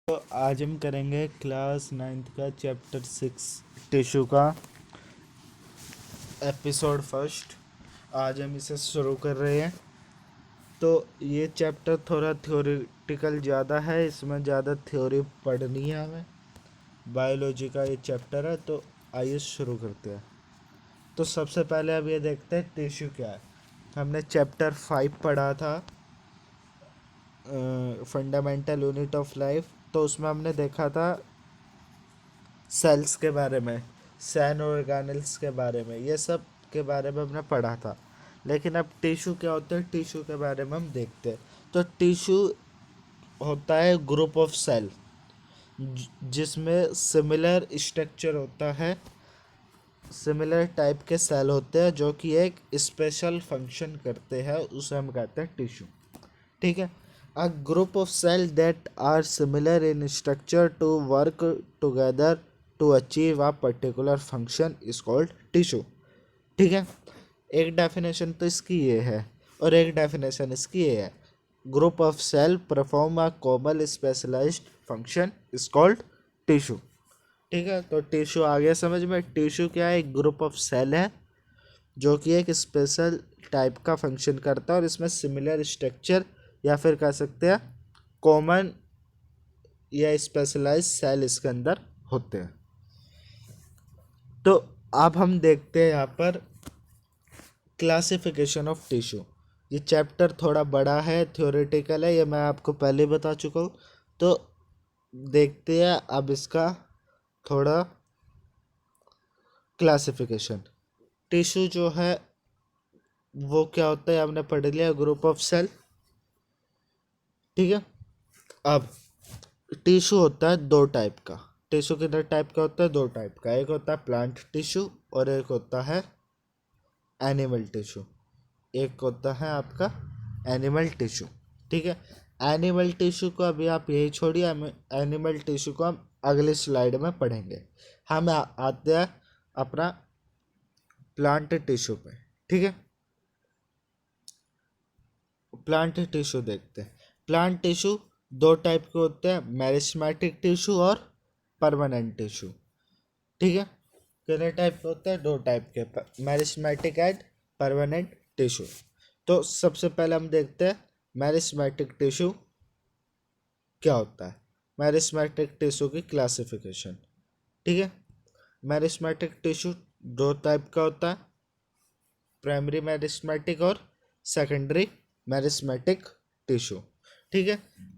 तो आज हम करेंगे क्लास 9th का चैप्टर 6 टिश्यू का एपिसोड फर्स्ट। आज हम इसे शुरू कर रहे हैं। तो ये चैप्टर थोड़ा थ्योरेटिकल ज़्यादा है, इसमें ज़्यादा थ्योरी पढ़नी है हमें। बायोलॉजी का ये चैप्टर है, तो आइए शुरू करते हैं। तो सबसे पहले अब ये देखते हैं टिश्यू क्या है। हमने चैप्टर 5 पढ़ा था, फंडामेंटल यूनिट ऑफ लाइफ। तो उसमें हमने देखा था सेल्स के बारे में, सेल ऑर्गेनल्स के बारे में, ये सब के बारे में हमने पढ़ा था। लेकिन अब टिश्यू क्या होता है, टिश्यू के बारे में हम देखते हैं। तो टिश्यू होता है ग्रुप ऑफ सेल जिसमें सिमिलर स्ट्रक्चर होता है, सिमिलर टाइप के सेल होते हैं जो कि एक स्पेशल फंक्शन करते हैं, उसे हम कहते हैं टिश्यू। ठीक है। A group of cell that are similar in structure to work together to achieve a particular function is called tissue. ठीक है। एक डेफिनेशन तो इसकी ये है और एक डेफिनेशन इसकी ये है, group of cell perform a common specialised function is called tissue. ठीक है। तो टिश्यू आ गया समझ में। टिश्यू क्या है, एक ग्रुप ऑफ सेल है जो कि एक स्पेशल टाइप का फंक्शन करता है और इसमें सिमिलर स्ट्रक्चर या फिर कह सकते हैं कॉमन या स्पेशलाइज सेल इसके अंदर होते हैं। तो अब हम देखते हैं यहाँ पर क्लासिफिकेशन ऑफ टिश्यू। ये चैप्टर थोड़ा बड़ा है, थ्योरेटिकल है, ये मैं आपको पहले बता चुका हूँ। तो देखते हैं अब इसका थोड़ा क्लासिफिकेशन। टिश्यू जो है वो क्या होता है हमने पढ़ लिया, ग्रुप ऑफ सेल। ठीक है। अब टिश्यू होता है दो टाइप का। टिश्यू कितने टाइप का होता है, दो टाइप का। एक होता है प्लांट टिश्यू और एक होता है एनिमल टिश्यू। एक होता है आपका एनिमल टिश्यू। ठीक है। एनिमल टिश्यू को अभी आप यही छोड़िए, एनिमल टिश्यू को हम अगली स्लाइड में पढ़ेंगे। हम आते हैं अपना प्लांट टिश्यू पे। ठीक है। प्लांट टिश्यू देखते हैं। प्लांट टिश्यू दो टाइप के होते हैं, मेरिस्टेमेटिक टिश्यू और परमानेंट टिश्यू। ठीक है। कितने टाइप के होते हैं, दो टाइप के, मेरिस्टेमेटिक एंड परमानेंट टिश्यू। तो सबसे पहले हम देखते हैं मेरिस्टेमेटिक टिश्यू क्या होता है, मेरिस्टेमेटिक टिश्यू की क्लासिफिकेशन। ठीक है। मेरिस्टेमेटिक टिश्यू दो टाइप का होता है, प्राइमरी मेरिस्टेमेटिक और सेकेंडरी मेरिस्टेमेटिक टिश्यू। ठीक है।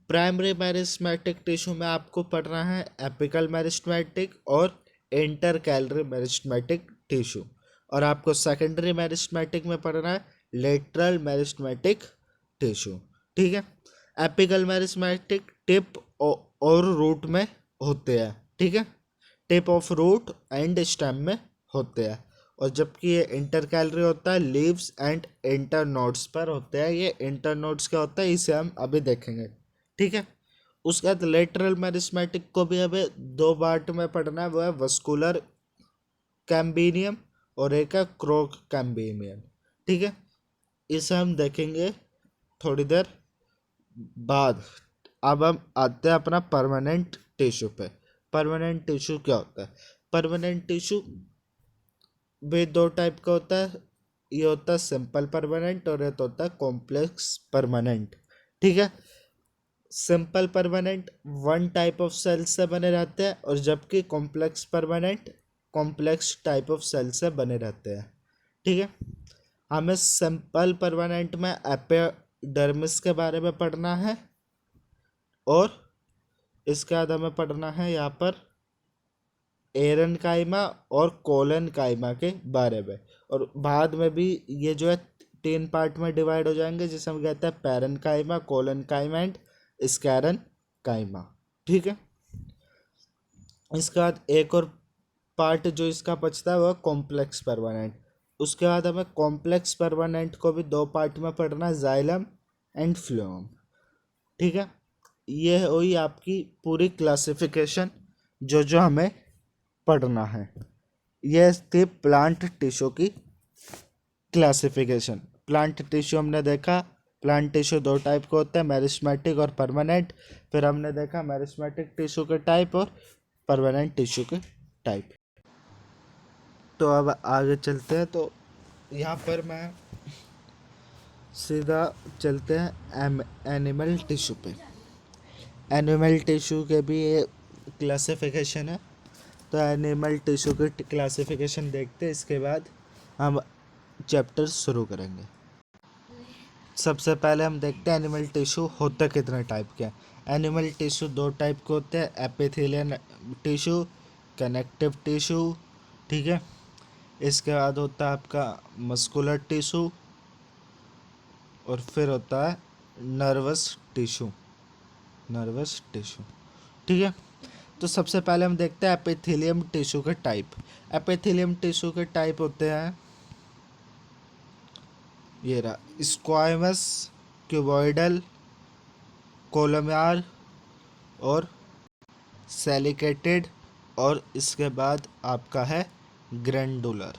प्राइमरी मेरिस्टेमेटिक टिश्यू में आपको पढ़ना है एपिकल मेरिस्टेमेटिक और इंटर कैलरी मेरिस्टेमेटिक टिश्यू, और आपको सेकेंडरी मेरिस्टेमेटिक में पढ़ना है लेटरल मेरिस्टेमेटिक टिश्यू। ठीक है। एपिकल मेरिस्टेमेटिक टिप और रूट में होते हैं। ठीक है। Tip of root and stem में होते हैं। और जबकि ये इंटर कैलरी होता है लीव्स एंड इंटर नोड्स पर होते हैं। ये इंटर नोड्स क्या होता है इसे हम अभी देखेंगे। ठीक है। उसके बाद लेटरल मेरिस्टेमेटिक को भी हमें दो पार्ट में पढ़ना है, वो है वस्कुलर कैम्बिनियम और एक है क्रोक कैम्बिनियम। ठीक है। इसे हम देखेंगे थोड़ी देर बाद। अब हम आते हैं अपना परमानेंट टिश्यू पे। परमानेंट टिश्यू क्या होता है, परमानेंट टिश्यू भी दो टाइप का होता है। ये होता है सिंपल परमानेंट और ये होता है कॉम्प्लेक्स परमानेंट। ठीक है। Simple permanent one type of cell से बने रहते हैं और जबकि complex permanent complex type of cell से बने रहते हैं। ठीक है। हमें सिंपल परमानेंट में एपिडर्मिस के बारे में पढ़ना है और इसके बाद हमें पढ़ना है यहाँ पर एरन काइमा और कोलन काइमा के बारे में। और बाद में भी ये जो है तीन पार्ट में डिवाइड हो जाएंगे, जिसे हम कहते हैं पैरन काइमा, कोलन काइमा एंड स्कैरन काइमा। ठीक है। इसके बाद एक और पार्ट जो इसका बचता है वह कॉम्प्लेक्स परमानेंट। उसके बाद हमें कॉम्प्लेक्स परमानेंट को भी दो पार्ट में पढ़ना है, जाइलम एंड फ्लोएम। ठीक है। ये हुई आपकी पूरी क्लासिफिकेशन जो जो हमें पढ़ना है। यह थी प्लांट टिश्यू की क्लासिफिकेशन। प्लांट टिश्यू हमने देखा प्लांट टिश्यू दो टाइप के होते हैं, मेरिस्मेटिक और परमानेंट। फिर हमने देखा मेरिस्मेटिक टिश्यू के टाइप और परमानेंट टिश्यू के टाइप। तो अब आगे चलते हैं। तो यहाँ पर मैं सीधा चलते हैं एनिमल टिश्यू पे। एनिमल टिश्यू के भी ये क्लासिफिकेशन है। तो एनिमल टिश्यू की क्लासिफिकेशन देखते हैं, इसके बाद हम चैप्टर शुरू करेंगे। सबसे पहले हम देखते हैं एनिमल टिश्यू होता कितने टाइप के हैं। एनिमल टिश्यू दो टाइप के होते हैं, एपिथेलियन टिश्यू, कनेक्टिव टिश्यू, ठीक है। इसके बाद होता है आपका मस्कुलर टिश्यू, और फिर होता है नर्वस टिश्यू, नर्वस टिश्यू, ठीक है। तो सबसे पहले हम देखते हैं एपिथेलियम टिश्यू के टाइप। एपिथेलियम टिश्यू के टाइप होते हैं, ये रहा, स्क्वायमस, क्यूबॉइडल, कोलम्यार और सेलिकेटेड, और इसके बाद आपका है ग्रैंडुलर,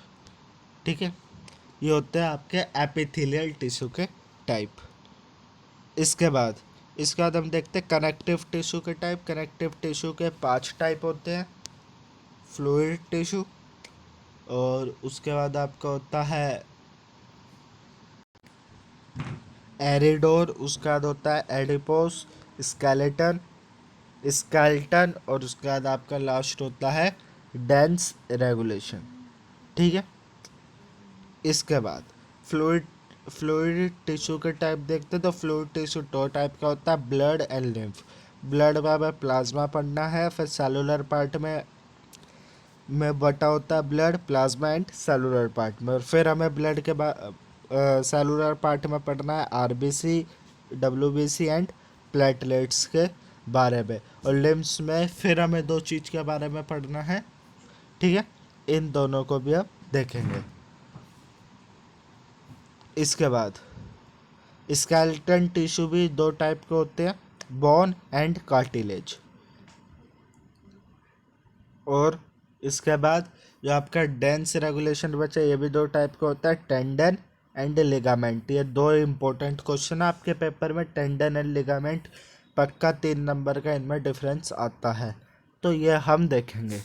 ठीक है। ये होते हैं आपके एपिथेलियल टिश्यू के टाइप। इसके बाद हम देखते हैं कनेक्टिव टिश्यू के टाइप। कनेक्टिव टिश्यू के 5 टाइप होते हैं। फ्लूइड टिश्यू, और उसके बाद आपका होता है एरिडोर, उसके बाद होता है एडिपोस, स्केलेटन, स्केल्टन, और उसके बाद आपका लास्ट होता है डेंस रेगुलेशन, ठीक है। इसके बाद फ्लूइड फ्लूइड टिश्यू के टाइप देखते हैं। तो फ्लूइड टिश्यू दो टाइप का होता है, ब्लड एंड लिम्फ। ब्लड में हमें प्लाज्मा पढ़ना है, फिर सेलुलर पार्ट में बटा होता है blood, plasma and cellular part में। और फिर हमें ब्लड के बाद सेलुलर पार्ट में पढ़ना है आरबीसी, डब्ल्यूबीसी एंड प्लेटलेट्स के बारे में। और लिम्स में फिर हमें दो चीज़ के बारे में पढ़ना है, ठीक है। इन दोनों को भी अब देखेंगे। इसके बाद स्केलेटन टिश्यू भी दो टाइप के होते हैं, बोन एंड कार्टिलेज। और इसके बाद जो आपका डेंस रेगुलेशन बचा, ये भी दो टाइप का होता है, टेंडन एंड लिगामेंट। ये दो इम्पोर्टेंट क्वेश्चन है आपके पेपर में, टेंडन एंड लिगामेंट, पक्का 3 नंबर का इनमें डिफरेंस आता है, तो ये हम देखेंगे।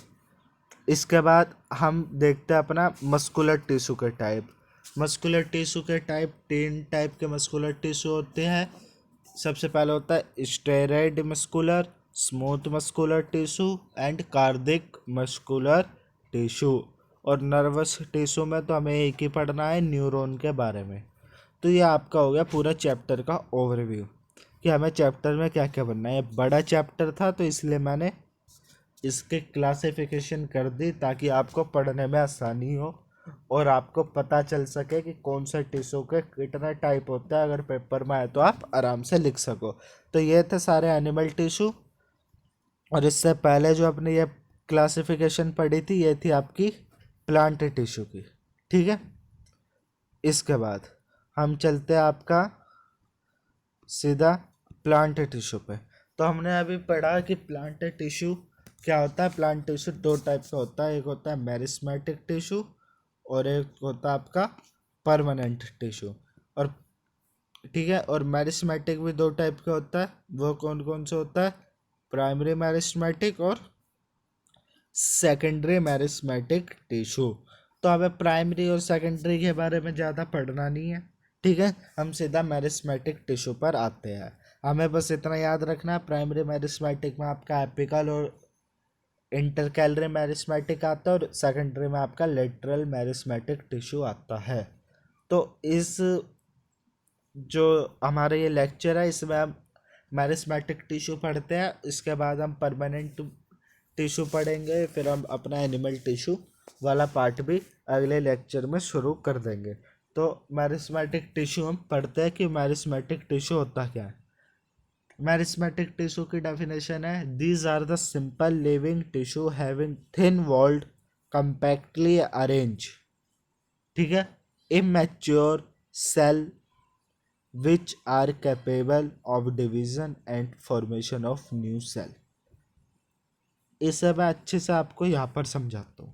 इसके बाद हम देखते हैं अपना मस्कुलर टिश्यू के टाइप। मस्कुलर टिश्यू के टाइप 3 टाइप के मस्कुलर टिश्यू होते हैं। सबसे पहले होता है steroid muscular, smooth muscular tissue and cardiac muscular tissue. और नर्वस टिश्यू में तो हमें एक ही पढ़ना है, न्यूरॉन के बारे में। तो ये आपका हो गया पूरा चैप्टर का ओवरव्यू कि हमें चैप्टर में क्या क्या पढ़ना है। ये बड़ा चैप्टर था तो इसलिए मैंने इसके क्लासिफिकेशन कर दी ताकि आपको पढ़ने में आसानी हो और आपको पता चल सके कि कौन से टिश्यू के कितने टाइप होते हैं। अगर पेपर में आए तो आप आराम से लिख सको। तो ये थे सारे एनिमल टिश्यू। और इससे पहले जो अपने ये क्लासिफिकेशन पढ़ी थी, ये थी आपकी प्लांट टिश्यू की, ठीक है। इसके बाद हम चलते हैं आपका सीधा प्लांट टिश्यू पे। तो हमने अभी पढ़ा कि प्लांट टिश्यू क्या होता है। प्लांट टिश्यू दो टाइप का होता है, एक होता है मेरिस्मेटिक टिश्यू और एक होता है आपका परमानेंट टिश्यू। और ठीक है, और मेरिस्मेटिक भी दो टाइप का होता है। वो कौन कौन से होता है, प्राइमरी मेरिस्मेटिक और सेकेंडरी मेरिस्मेटिक टिश्यू। तो हमें प्राइमरी और सेकेंडरी के बारे में ज़्यादा पढ़ना नहीं है, ठीक है। हम सीधा मेरिस्मेटिक टिश्यू पर आते हैं। हमें बस इतना याद रखना है, प्राइमरी मेरिस्मेटिक में आपका एपिकल और इंटरकैलरी मेरिस्मेटिक आता है और सेकेंडरी में आपका लेटरल मेरिस्मेटिक टिश्यू आता है। तो इस जो हमारा ये लेक्चर है इसमें हम मेरिस्मेटिक टिश्यू पढ़ते हैं, इसके बाद हम परमानेंट टिश्यू पढ़ेंगे, फिर हम अपना एनिमल टिश्यू वाला पार्ट भी अगले लेक्चर में शुरू कर देंगे। तो मेरिस्मेटिक टिश्यू हम पढ़ते हैं कि मेरिस्मेटिक टिश्यू होता क्या है। मेरिस्मेटिक टिश्यू की डेफिनेशन है, these are the simple living tissue having thin walled compactly arrange, ठीक है, immature cell which are capable of division and formation of new cell। इसे मैं अच्छे से आपको यहाँ पर समझाता हूँ।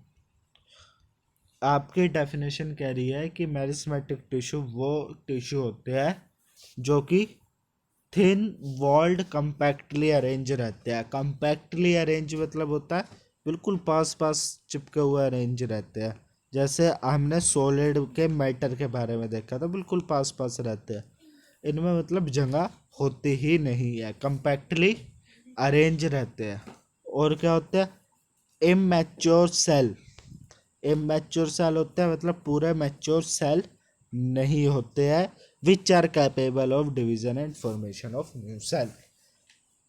आपकी डेफिनेशन कह रही है कि मेरिस्मेटिक टिश्यू वो टिश्यू होते हैं जो कि थिन वॉल्ड कंपैक्टली अरेंज रहते हैं। कंपैक्टली अरेंज मतलब होता है बिल्कुल पास पास चिपके हुए अरेंज रहते हैं। जैसे हमने सॉलिड के मैटर के बारे में देखा था, बिल्कुल पास पास रहते हैं। इनमें मतलब जगह होती ही नहीं है, कंपैक्टली अरेंज रहते हैं। और क्या होता है? Immature cell. इमैच्योर सेल होते हैं मतलब पूरे मैच्योर सेल नहीं होते हैं। Which are capable of division and formation of new cell.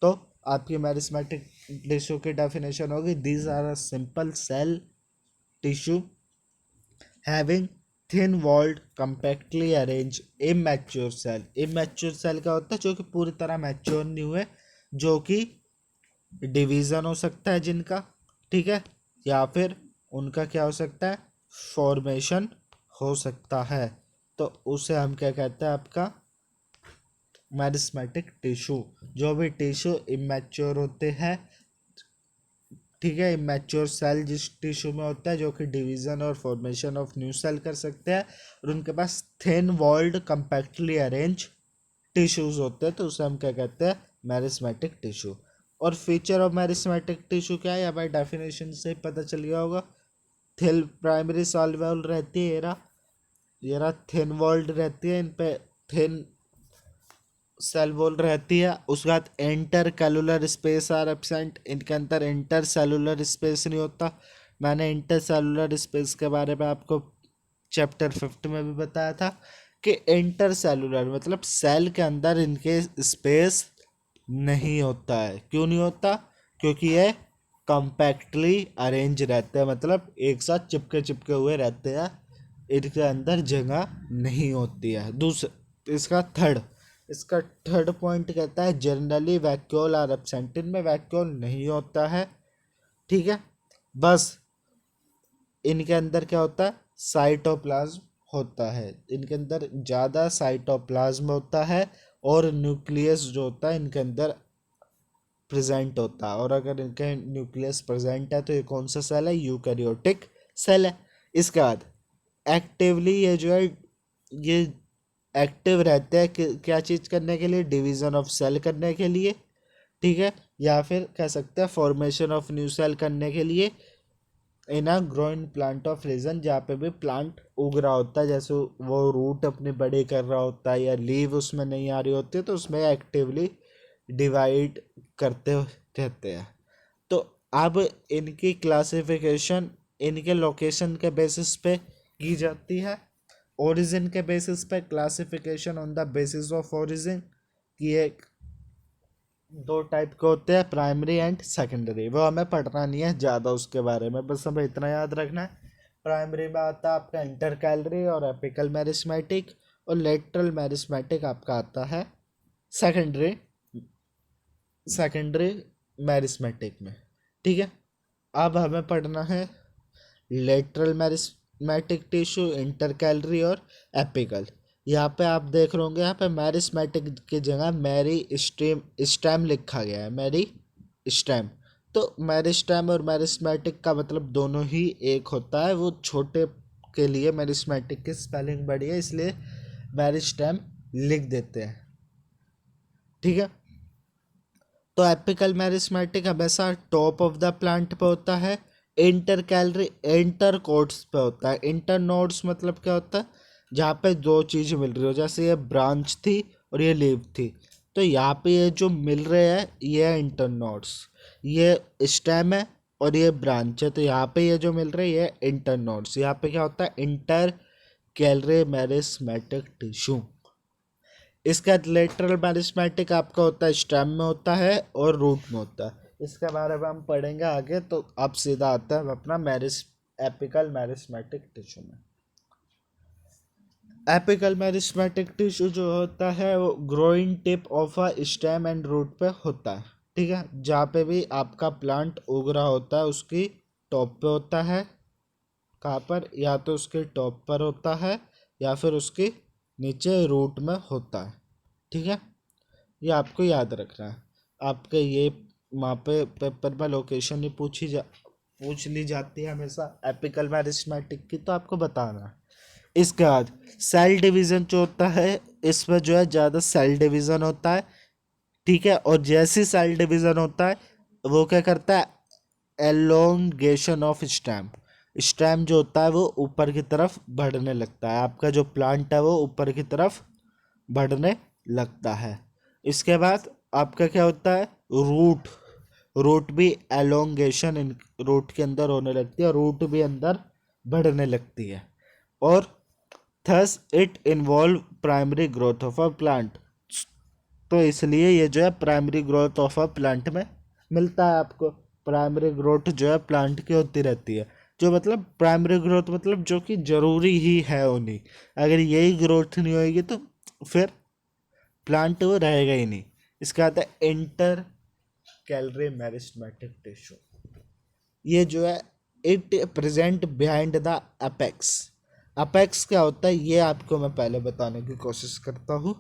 तो आपकी मैरिस्मेटिक टिश्यू की डेफिनेशन होगी, these are a simple cell tissue having thin walled compactly arrange immature cell. Immature cell का होता है जो कि पूरी तरह मैच्योर नहीं हुए, जो कि डिवीज़न हो सकता है जिनका, ठीक है, या फिर उनका क्या हो सकता है, फॉर्मेशन हो सकता है। तो उसे हम क्या कहते हैं, आपका मैरिस्मेटिक टिश्यू। जो भी टिश्यू इमैच्योर होते हैं, ठीक है, इमैच्योर सेल जिस टिश्यू में होता है जो कि डिवीज़न और फॉर्मेशन ऑफ न्यू सेल कर सकते हैं, और उनके पास thin walled compactly arrange tissues होते हैं, तो उसे हम क्या कहते हैं, मैरिस्मेटिक टिश्यू। और फीचर ऑफ मैरिस्मेटिक टिश्यू क्या है, या भाई डेफिनेशन से ही पता चल गया होगा। थिल प्राइमरी सॉल्वेबल रहती है, ये रहा थिन वॉल्ड रहती है, इन पे थिन सेल वॉल रहती है। उसके बाद इंटर कैलुलर स्पेस आर एब्सेंट, इनके अंदर इंटर सेलुलर स्पेस नहीं होता। मैंने इंटर सेलुलर स्पेस के बारे में आपको चैप्टर 5 में भी बताया था कि इंटर सेलुलर मतलब सेल के अंदर इनके स्पेस नहीं होता है। क्यों नहीं होता? क्योंकि ये कंपैक्टली अरेंज रहते हैं, मतलब एक साथ चिपके चिपके हुए रहते हैं, इनके अंदर जगह नहीं होती है। दूसरा इसका थर्ड पॉइंट कहता है जनरली वैक्यूल आर एब्सेंट, इनमें वैक्यूल नहीं होता है, ठीक है। बस इनके अंदर क्या होता है, साइटोप्लाज्म होता है, इनके अंदर ज़्यादा साइटोप्लाज्म होता है, और न्यूक्लियस जो होता है इनके अंदर प्रेजेंट होता है। और अगर इनके न्यूक्लियस प्रेजेंट है तो ये कौन सा सेल है, यूकैरियोटिक सेल है। इसके बाद एक्टिवली ये जो है, ये एक्टिव रहते हैं क्या चीज़ करने के लिए, डिवीज़न ऑफ सेल करने के लिए, ठीक है, या फिर कह सकते हैं फॉर्मेशन ऑफ न्यू सेल करने के लिए in a growing plant of region, जहाँ पे भी प्लांट उग रहा होता है, जैसे वो रूट अपने बड़े कर रहा होता है या लीव उसमें नहीं आ रही होती है, तो उसमें एक्टिवली डिवाइड करते रहते हैं। तो अब इनकी क्लासिफिकेशन इनके लोकेशन के बेसिस पे की जाती है। ओरिजिन के बेसिस पे classification on the basis of origin, की एक दो टाइप के होते हैं, प्राइमरी एंड सेकेंडरी। वो हमें पढ़ना नहीं है ज़्यादा उसके बारे में, बस हमें इतना याद रखना है। प्राइमरी में आता है आपका इंटरकैलरी और एपिकल मैरिस्मेटिक, और लेटरल मैरिस्मेटिक आपका आता है सेकेंडरी सेकेंडरी मैरिस्मेटिक में, ठीक है। अब हमें पढ़ना है लेटरल मैरिस्मेटिक टिश्यू, इंटरकैलरी और एपिकल। यहाँ पे आप देख रहे होंगे, यहाँ पे मैरिस्मेटिक की जगह मैरी स्टेम स्टेम लिखा गया है, मैरी स्टेम। तो मैरिस्टेम और मैरिस्मेटिक का मतलब दोनों ही एक होता है। वो छोटे के लिए मैरिस्मेटिक की स्पेलिंग बड़ी है, इसलिए मैरिस्टेम लिख देते हैं, ठीक है। तो एपिकल मैरिस्मेटिक हमेशा टॉप ऑफ द प्लांट पे होता है। इंटर कैलरी इंटर कोट्स पे होता है। इंटर नोड्स मतलब क्या होता है, जहाँ पे दो चीज़ मिल रही हो, जैसे ये ब्रांच थी और ये लीव थी, तो यहाँ पे ये जो मिल रहे हैं ये है इंटर नोड्स। ये स्टेम है और ये ब्रांच है, तो यहाँ पे ये जो मिल रहे हैं ये इंटर नोड्स। यहाँ पे क्या होता है, इंटर कैलरी मैरिस्मेटिक टिश्यू। इसका लेटरल मैरिस्मेटिक आपका होता है स्टेम में होता है और रूट में होता है। इसके बारे में हम पढ़ेंगे आगे। तो अब सीधा आता है अपना एपिकल मैरिस्मेटिक टिश्यू में। एपिकल मैरिस्मेटिक टिश्यू जो होता है वो growing tip of a stem and root पे होता है, ठीक है। जहाँ पे भी आपका प्लांट उग रहा होता है उसकी टॉप पे होता है। कहाँ पर, या तो उसके टॉप पर होता है या फिर उसके नीचे रूट में होता है, ठीक है। ये आपको याद रखना है। आपके ये वहाँ पे पेपर में लोकेशन ही पूछ ली जाती है हमेशा एपिकल मैरिस्मेटिक की, तो आपको बताना है। इसके बाद सेल डिवीज़न जो होता है इसमें जो है ज़्यादा सेल डिवीज़न होता है, ठीक है। और जैसे सेल डिवीज़न होता है वो क्या करता है, एलोंगेशन ऑफ स्टेम, स्टेम जो होता है वो ऊपर की तरफ बढ़ने लगता है, आपका जो प्लांट है वो ऊपर की तरफ बढ़ने लगता है। इसके बाद आपका क्या होता है, रूट, रूट भी एलोंगेशन रूट के अंदर होने लगती है, रूट भी अंदर बढ़ने लगती है। और thus it involve primary growth of a plant, तो इसलिए ये जो है primary growth of a plant में मिलता है आपको। प्राइमरी ग्रोथ जो है प्लांट की होती रहती है, जो मतलब प्राइमरी ग्रोथ मतलब जो कि ज़रूरी ही है उन्हीं, अगर यही ग्रोथ नहीं होएगी तो फिर प्लांट वो रहेगा ही नहीं। इसका आता है इंटर कैलरी मेरिस्टेमेटिक टिश्यू, ये जो है it present behind the apex. Apex क्या होता है ये आपको मैं पहले बताने की कोशिश करता हूँ,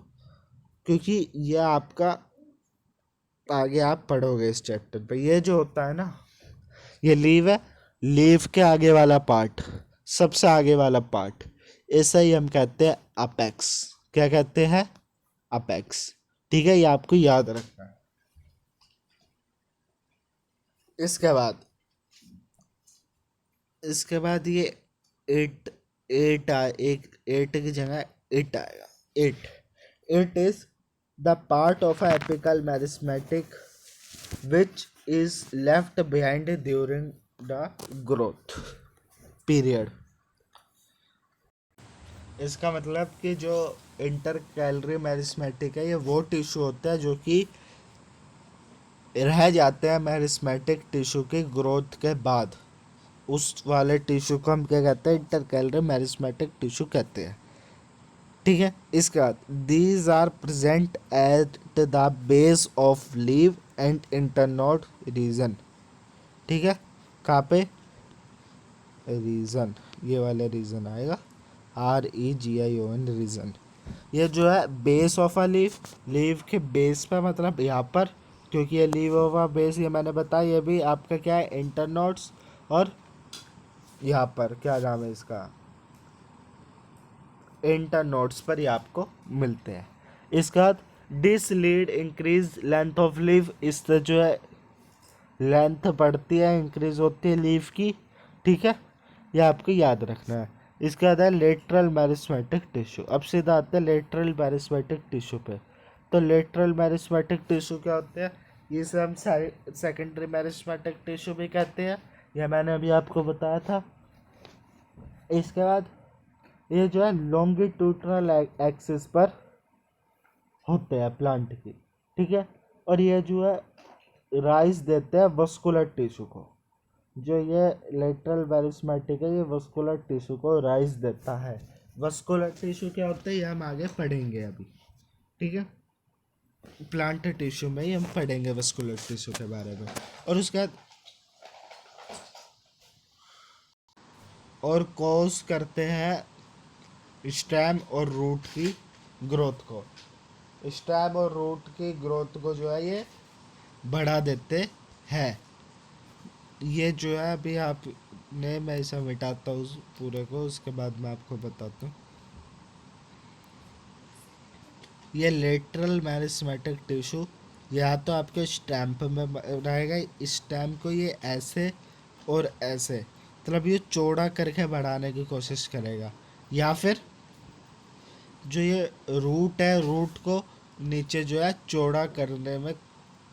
क्योंकि ये आपका आगे आप पढ़ोगे इस चैप्टर पे। ये जो होता है ना, ये लीव है, लीव के आगे वाला पार्ट, सबसे आगे वाला पार्ट, ऐसा ही हम कहते हैं अपेक्स। क्या कहते हैं, अपेक्स, ठीक है, ये आपको याद रखना है। इसके बाद इसके बाद ये एट, एक एट की जगह इट आएगा, it, it is the part of a apical meristematic which is left behind during the growth period. इसका मतलब कि जो इंटर कैलरी मैरिस्मेटिक है ये वो टिश्यू होता है जो कि रह जाते हैं मैरिस्मेटिक टिश्यू की ग्रोथ के बाद, उस वाले टिश्यू को हम क्या कहते हैं, इंटर कैलरी मैरिस्मेटिक टिश्यू कहते हैं, ठीक है। इसके बाद these are present at the base of leave and internode region, ठीक है। कहाँ पे, रीजन, ये वाला रीजन आएगा, REGION रीजन। ये जो है base of a leave, leave के बेस पे मतलब यहाँ पर, क्योंकि ये लीव ऑफ अ बेस ये मैंने बताया, ये भी आपका क्या है, इंटरनोड्स, और यहाँ पर क्या नाम है इसका, इंटरनोड्स पर ही आपको मिलते हैं। इसके बाद this lead increase length of leave, इससे जो है लेंथ बढ़ती है, इंक्रीज होती है लीव की, ठीक है, ये आपको याद रखना है। इसके बाद है लेटरल मैरिस्मेटिक टिश्यू। अब सीधा आते हैं लेटरल मैरिस्मेटिक टिश्यू पे। तो लेटरल मैरिस्मेटिक टिश्यू क्या होते हैं, इसे हम सेकेंडरी मैरिस्मेटिक टिश्यू भी कहते हैं, यह मैंने अभी आपको बताया था। इसके बाद ये जो है लॉन्गिट्यूडनल एक्सिस पर होते हैं प्लांट की, ठीक है। और ये जो है राइज देते हैं वस्कुलर टिश्यू को, जो ये लेटरल मैरिस्मेटिक है ये वस्कुलर टिश्यू को राइज देता है। वस्कुलर टिश्यू क्या होता है ये हम आगे पढ़ेंगे अभी, ठीक है, प्लांट टिश्यू में ही हम पढ़ेंगे वस्कुलर टिश्यू के बारे में। और उसके बाद और कॉज करते हैं स्टेम और रूट की ग्रोथ को, स्टेम और रूट की ग्रोथ को जो है ये बढ़ा देते हैं। ये जो है अभी आपने, मैं इसे मिटाता हूँ पूरे को, उसके बाद मैं आपको बताता हूँ। ये लेटरल मैरिस्मेटिक टिश्यू या तो आपके स्टैम्प में रहेगा, इस स्टैम्प को ये ऐसे और ऐसे मतलब ये चौड़ा करके बढ़ाने की कोशिश करेगा, या फिर जो ये रूट है रूट को नीचे जो है चौड़ा करने में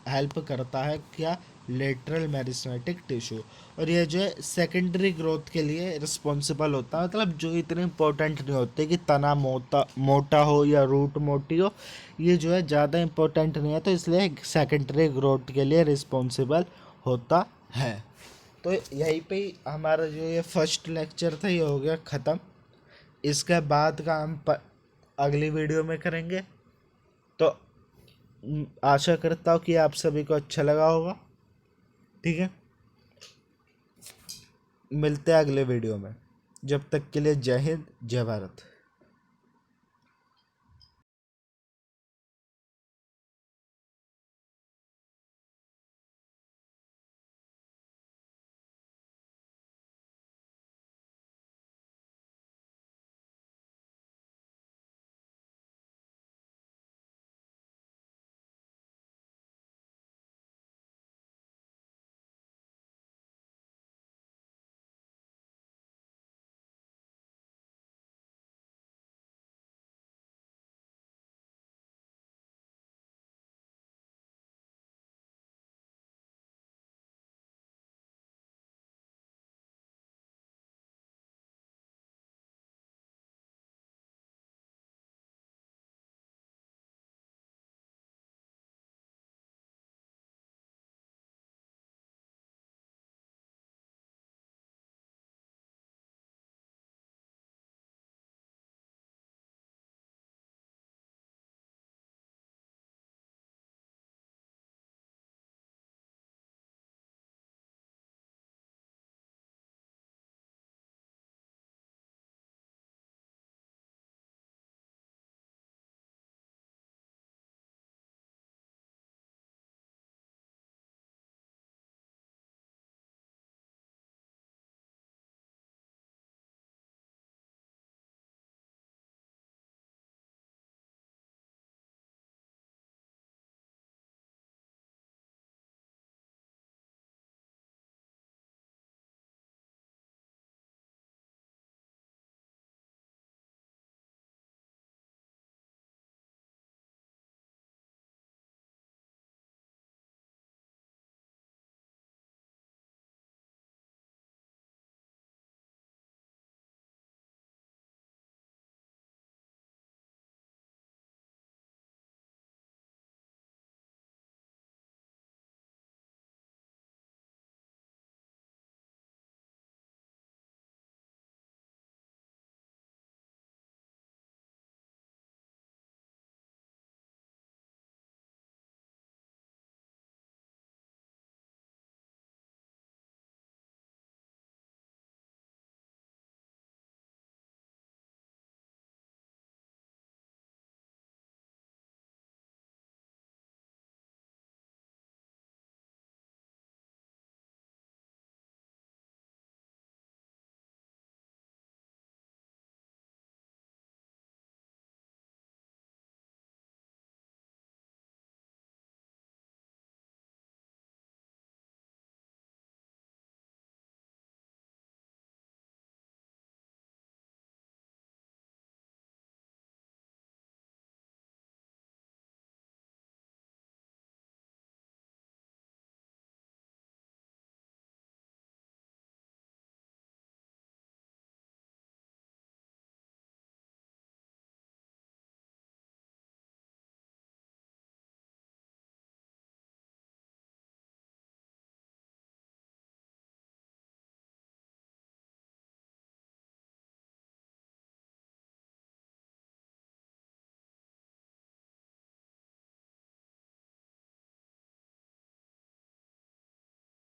हेल्प करता है क्या, लेटरल मैरिस्मेटिक टिश्यू। और ये जो है सेकेंडरी ग्रोथ के लिए रिस्पॉन्सिबल होता है, मतलब जो इतने इंपॉर्टेंट नहीं होते कि तना मोटा मोटा हो या रूट मोटी हो, ये जो है ज़्यादा इंपॉर्टेंट नहीं है, तो इसलिए सेकेंडरी ग्रोथ के लिए रिस्पॉन्सिबल होता है। तो यहीं पे ही हमारा जो ये फर्स्ट लेक्चर था ये हो गया ख़त्म। इसके बाद का हम अगली वीडियो में करेंगे। तो आशा करता हूँ कि आप सभी को अच्छा लगा होगा, ठीक है। मिलते हैं अगले वीडियो में, जब तक के लिए जय हिंद जय भारत।